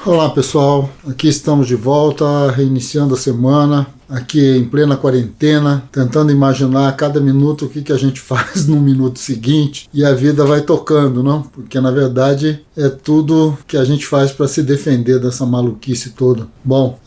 Olá pessoal, aqui estamos de volta, reiniciando a semana, aqui em plena quarentena, tentando imaginar a cada minuto o que a gente faz no minuto seguinte e a vida vai tocando, não? Porque na verdade é tudo que a gente faz para se defender dessa maluquice toda. Bom,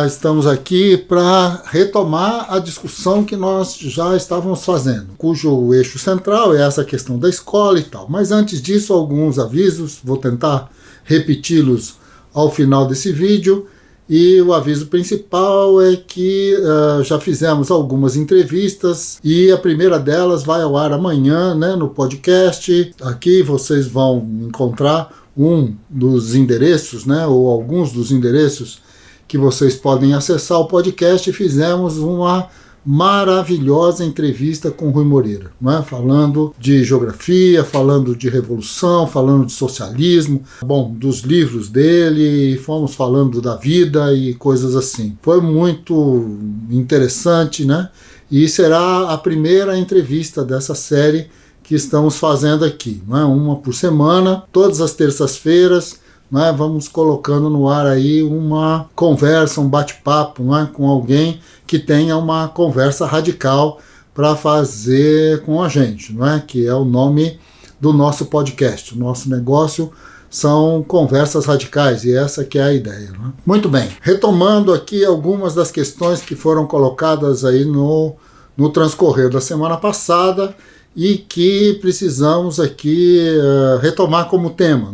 estamos aqui para retomar a discussão que nós já estávamos fazendo, cujo eixo central é essa questão da escola e tal. Mas antes disso, alguns avisos, vou tentar repeti-los ao final desse vídeo, e o aviso principal é que já fizemos algumas entrevistas e a primeira delas vai ao ar amanhã, né, no podcast. Aqui vocês vão encontrar um dos endereços, né, ou alguns dos endereços que vocês podem acessar o podcast. Fizemos uma maravilhosa entrevista com Rui Moreira, né? Falando de geografia, falando de revolução, falando de socialismo, bom, dos livros dele, fomos falando da vida e coisas assim. Foi muito interessante, né? E será a primeira entrevista dessa série que estamos fazendo aqui, né? Uma por semana, todas as terças-feiras. Vamos colocando no ar aí uma conversa, um bate-papo, com alguém que tenha uma conversa radical para fazer com a gente, que é o nome do nosso podcast. O nosso negócio são conversas radicais e essa que é a ideia. Muito bem, retomando aqui algumas das questões que foram colocadas aí no transcorrer da semana passada e que precisamos aqui retomar como tema,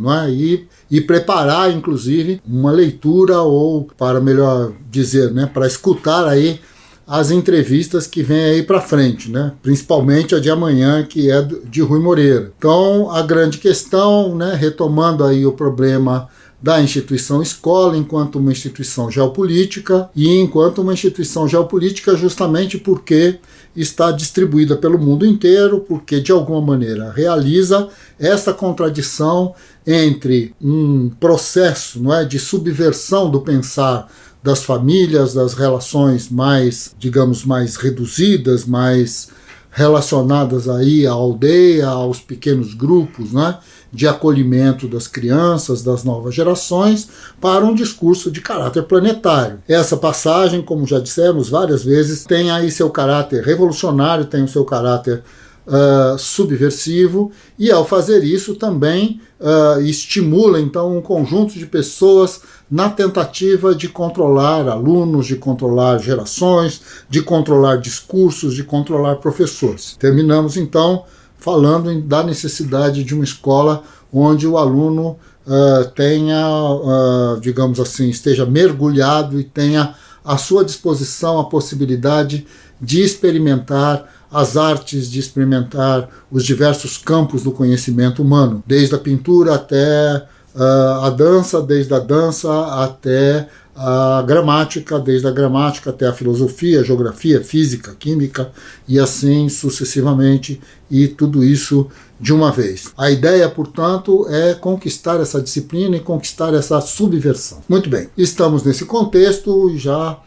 e preparar, inclusive, uma leitura, ou, para melhor dizer, para escutar aí as entrevistas que vêm aí para frente, principalmente a de amanhã, que é de Rui Moreira. Então, a grande questão, retomando aí o problema da instituição escola enquanto uma instituição geopolítica, e enquanto uma instituição geopolítica justamente porque está distribuída pelo mundo inteiro, porque de alguma maneira realiza essa contradição entre um processo de subversão do pensar das famílias, das relações mais, digamos, mais reduzidas, mais relacionadas aí à aldeia, aos pequenos grupos, de acolhimento das crianças, das novas gerações, para um discurso de caráter planetário. Essa passagem, como já dissemos várias vezes, tem aí seu caráter revolucionário, tem o seu caráter subversivo, e ao fazer isso também estimula então um conjunto de pessoas na tentativa de controlar alunos, de controlar gerações, de controlar discursos, de controlar professores. Terminamos então falando da necessidade de uma escola onde o aluno tenha, digamos assim, esteja mergulhado e tenha à sua disposição a possibilidade de experimentar as artes, de experimentar os diversos campos do conhecimento humano, desde a pintura até a dança, desde a dança até a gramática, desde a gramática até a filosofia, geografia, física, química e assim sucessivamente, e tudo isso de uma vez. A ideia, portanto, é conquistar essa disciplina e conquistar essa subversão. Muito bem, estamos nesse contexto e já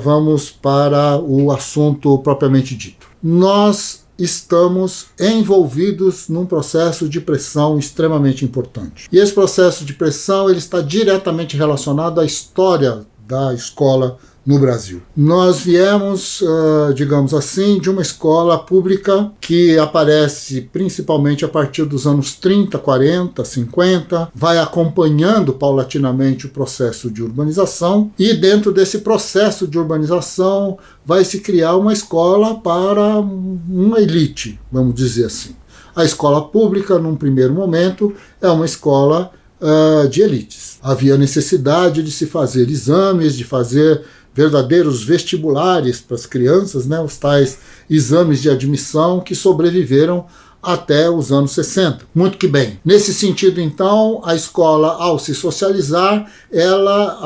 vamos para o assunto propriamente dito. Nós estamos envolvidos num processo de pressão extremamente importante. E esse processo de pressão ele está diretamente relacionado à história da escola no Brasil. Nós viemos, digamos assim, de uma escola pública que aparece principalmente a partir dos anos 30, 40, 50, vai acompanhando paulatinamente o processo de urbanização, e dentro desse processo de urbanização vai se criar uma escola para uma elite, vamos dizer assim. A escola pública, num primeiro momento, é uma escola de elites. Havia necessidade de se fazer exames, de fazer verdadeiros vestibulares para as crianças, os tais exames de admissão que sobreviveram até os anos 60. Muito que bem. Nesse sentido, então, a escola, ao se socializar, ela,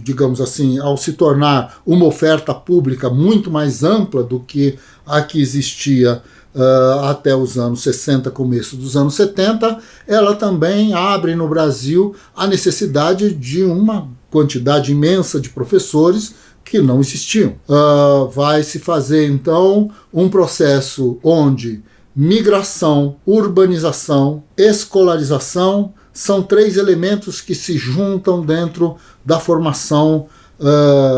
digamos assim, ao se tornar uma oferta pública muito mais ampla do que a que existia até os anos 60, começo dos anos 70, ela também abre no Brasil a necessidade de uma quantidade imensa de professores que não existiam. Vai se fazer, então, um processo onde migração, urbanização, escolarização são 3 elementos que se juntam dentro da formação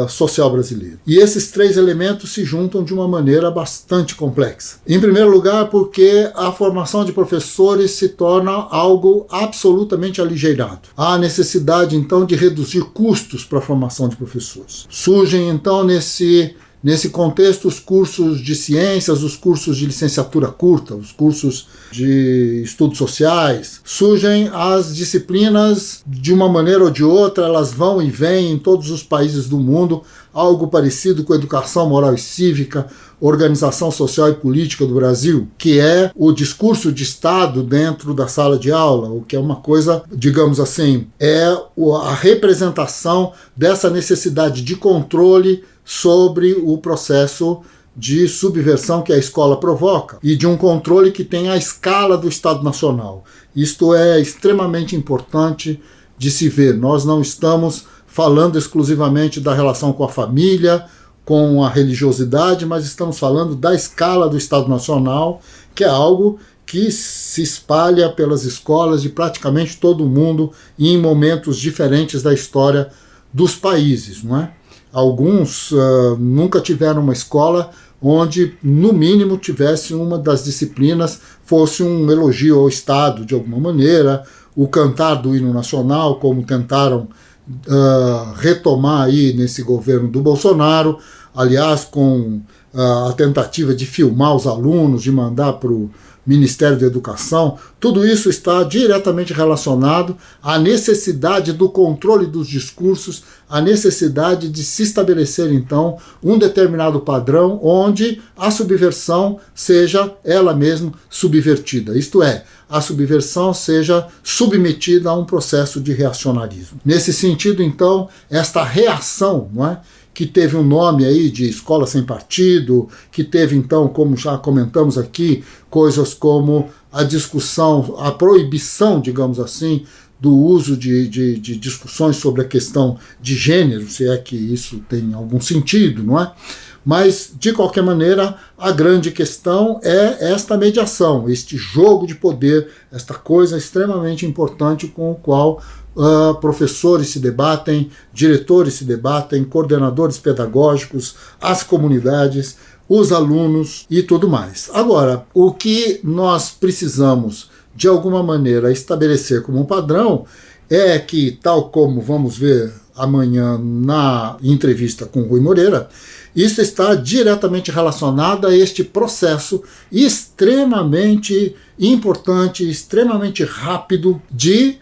social brasileira. E esses 3 elementos se juntam de uma maneira bastante complexa. Em primeiro lugar, porque a formação de professores se torna algo absolutamente aligeirado. Há necessidade, então, de reduzir custos para a formação de professores. Surgem, então, nesse contexto, os cursos de ciências, os cursos de licenciatura curta, os cursos de estudos sociais. Surgem as disciplinas, de uma maneira ou de outra, elas vão e vêm em todos os países do mundo, algo parecido com educação moral e cívica, organização social e política do Brasil, que é o discurso de Estado dentro da sala de aula, o que é uma coisa, digamos assim, é a representação dessa necessidade de controle sobre o processo de subversão que a escola provoca e de um controle que tem a escala do Estado Nacional. Isto é extremamente importante de se ver. Nós não estamos falando exclusivamente da relação com a família, com a religiosidade, mas estamos falando da escala do Estado Nacional, que é algo que se espalha pelas escolas de praticamente todo o mundo e em momentos diferentes da história dos países, não é? Alguns nunca tiveram uma escola onde, no mínimo, tivesse uma das disciplinas, fosse um elogio ao Estado, de alguma maneira, o cantar do hino nacional, como tentaram retomar aí nesse governo do Bolsonaro, aliás, com a tentativa de filmar os alunos, de mandar para o Ministério da Educação. Tudo isso está diretamente relacionado à necessidade do controle dos discursos, à necessidade de se estabelecer, então, um determinado padrão onde a subversão seja ela mesma subvertida. Isto é, a subversão seja submetida a um processo de reacionarismo. Nesse sentido, então, esta reação, não é? Que teve um nome aí de escola sem partido, que teve, então, como já comentamos aqui, coisas como a discussão, a proibição, digamos assim, do uso de discussões sobre a questão de gênero, se é que isso tem algum sentido, não é? Mas, de qualquer maneira, a grande questão é esta mediação, este jogo de poder, esta coisa extremamente importante com o qual professores se debatem, diretores se debatem, coordenadores pedagógicos, as comunidades, os alunos e tudo mais. Agora, o que nós precisamos, de alguma maneira, estabelecer como padrão é que, tal como vamos ver amanhã na entrevista com Rui Moreira, isso está diretamente relacionado a este processo extremamente importante, extremamente rápido de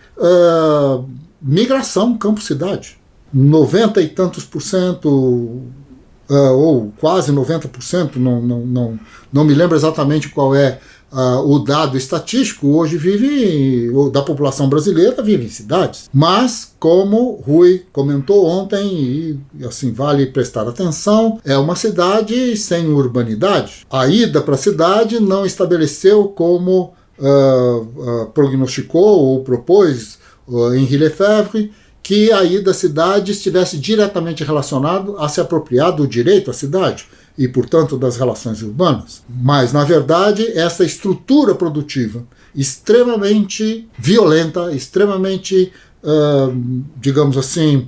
migração campo-cidade. 90 e tantos por cento, ou quase 90%, não me lembro exatamente qual é o dado estatístico, hoje da população brasileira vive em cidades. Mas, como Rui comentou ontem, e assim vale prestar atenção, é uma cidade sem urbanidade. A ida para a cidade não estabeleceu como prognosticou ou propôs Henri Lefebvre, que a ida à cidade estivesse diretamente relacionado a se apropriar do direito à cidade e, portanto, das relações urbanas. Mas, na verdade, essa estrutura produtiva extremamente violenta, extremamente, digamos assim,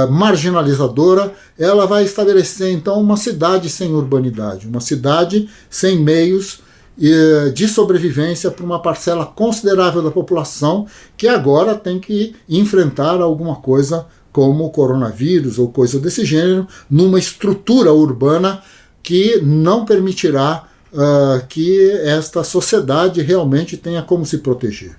marginalizadora, ela vai estabelecer, então, uma cidade sem urbanidade, uma cidade sem meios de sobrevivência para uma parcela considerável da população que agora tem que enfrentar alguma coisa como o coronavírus ou coisa desse gênero, numa estrutura urbana que não permitirá que esta sociedade realmente tenha como se proteger.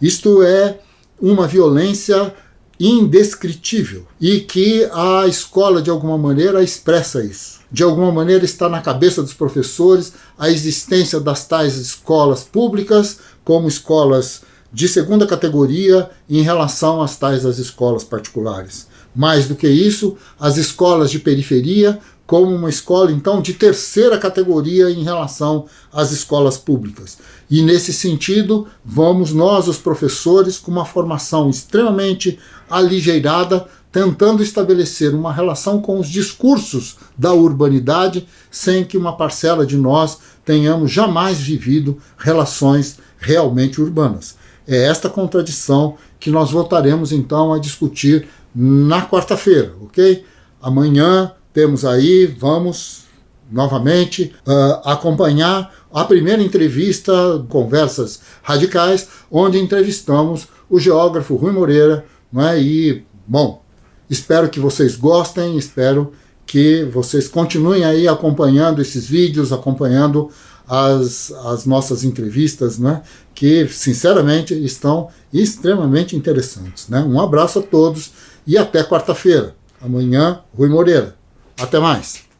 Isto é uma violência indescritível e que a escola, de alguma maneira, expressa isso. De alguma maneira está na cabeça dos professores a existência das tais escolas públicas como escolas de segunda categoria em relação às tais das escolas particulares. Mais do que isso, as escolas de periferia como uma escola, então, de terceira categoria em relação às escolas públicas. E, nesse sentido, vamos nós, os professores, com uma formação extremamente aligeirada, tentando estabelecer uma relação com os discursos da urbanidade, sem que uma parcela de nós tenhamos jamais vivido relações realmente urbanas. É esta contradição que nós voltaremos então a discutir na quarta-feira, ok? Amanhã temos aí, vamos novamente acompanhar a primeira entrevista, Conversas Radicais, onde entrevistamos o geógrafo Rui Moreira, não é? E, bom, espero que vocês gostem, espero que vocês continuem aí acompanhando esses vídeos, acompanhando as nossas entrevistas, né, que sinceramente estão extremamente interessantes, né? Um abraço a todos e até quarta-feira. Amanhã, Rui Moreira. Até mais.